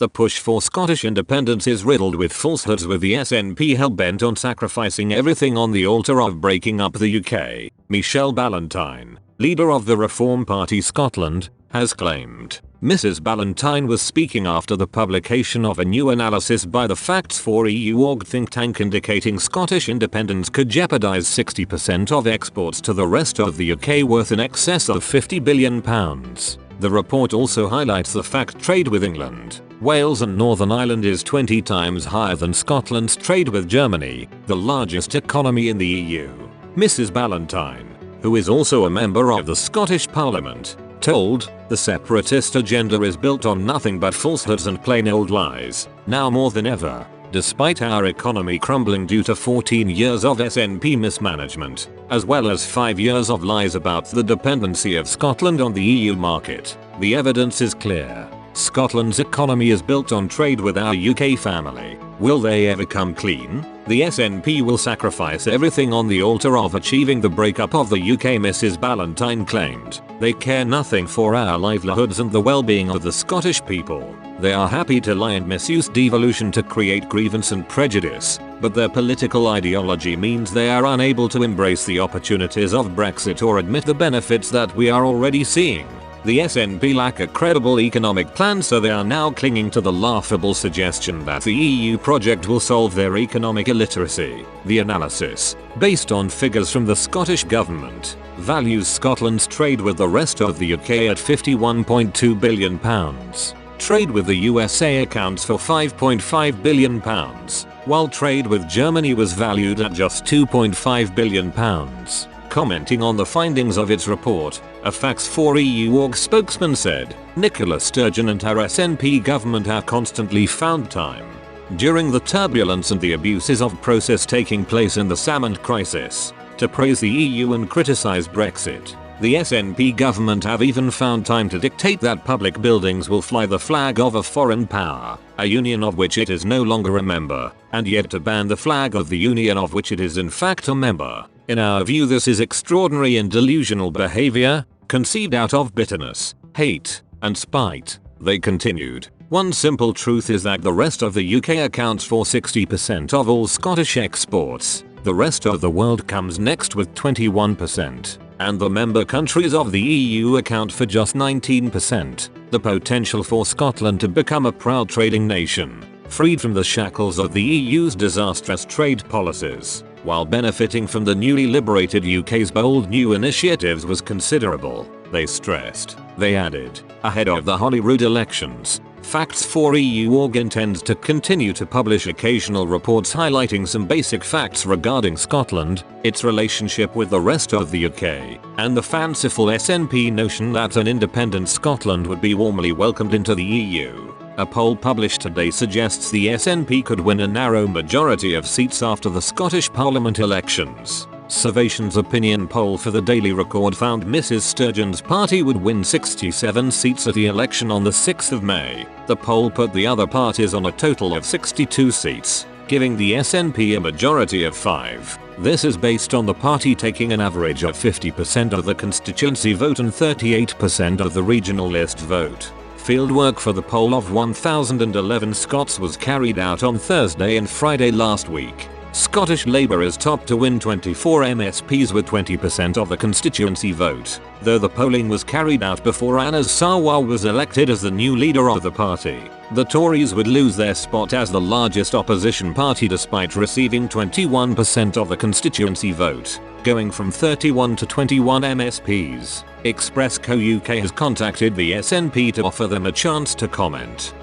The push for Scottish independence is riddled with falsehoods, with the SNP hell-bent on sacrificing everything on the altar of breaking up the UK. Michelle Ballantyne, leader of the Reform Party Scotland, has claimed. Mrs. Ballantyne was speaking after the publication of a new analysis by the Facts4EU org think tank indicating Scottish independence could jeopardise 60% of exports to the rest of the UK worth in excess of £50 billion. The report also highlights the fact trade with England, Wales and Northern Ireland is 20 times higher than Scotland's trade with Germany, the largest economy in the EU. Mrs. Ballantyne, who is also a member of the Scottish Parliament, told, "The separatist agenda is built on nothing but falsehoods and plain old lies, now more than ever, despite our economy crumbling due to 14 years of SNP mismanagement, as well as 5 years of lies about the dependency of Scotland on the EU market. The evidence is clear. Scotland's economy is built on trade with our UK family. Will they ever come clean? The SNP will sacrifice everything on the altar of achieving the breakup of the UK," Mrs. Ballantyne claimed. "They care nothing for our livelihoods and the well-being of the Scottish people. They are happy to lie and misuse devolution to create grievance and prejudice, but their political ideology means they are unable to embrace the opportunities of Brexit or admit the benefits that we are already seeing. The SNP lack a credible economic plan, so they are now clinging to the laughable suggestion that the EU project will solve their economic illiteracy." The analysis, based on figures from the Scottish Government, values Scotland's trade with the rest of the UK at £51.2 billion. Trade with the USA accounts for £5.5 billion, while trade with Germany was valued at just £2.5 billion. Commenting on the findings of its report, a Facts4EU org spokesman said, "Nicola Sturgeon and her SNP government have constantly found time, during the turbulence and the abuses of process taking place in the salmon crisis, to praise the EU and criticise Brexit. The SNP government have even found time to dictate that public buildings will fly the flag of a foreign power, a union of which it is no longer a member, and yet to ban the flag of the union of which it is in fact a member. In our view, this is extraordinary and delusional behaviour, conceived out of bitterness, hate, and spite." They continued, "One simple truth is that the rest of the UK accounts for 60% of all Scottish exports. The rest of the world comes next with 21%. And the member countries of the EU account for just 19%. The potential for Scotland to become a proud trading nation, freed from the shackles of the EU's disastrous trade policies, while benefiting from the newly liberated UK's bold new initiatives, was considerable," they stressed. They added, "Ahead of the Holyrood elections, Facts4EU org intends to continue to publish occasional reports highlighting some basic facts regarding Scotland, its relationship with the rest of the UK, and the fanciful SNP notion that an independent Scotland would be warmly welcomed into the EU. A poll published today suggests the SNP could win a narrow majority of seats after the Scottish Parliament elections. Survation's opinion poll for the Daily Record found Mrs. Sturgeon's party would win 67 seats at the election on the 6th of May. The poll put the other parties on a total of 62 seats, giving the SNP a majority of 5. This is based on the party taking an average of 50% of the constituency vote and 38% of the regional list vote. Fieldwork for the poll of 1,011 Scots was carried out on Thursday and Friday last week. Scottish Labour is top to win 24 MSPs with 20% of the constituency vote, though the polling was carried out before Anas Sarwar was elected as the new leader of the party. The Tories would lose their spot as the largest opposition party despite receiving 21% of the constituency vote, going from 31 to 21 MSPs. Express Co UK has contacted the SNP to offer them a chance to comment.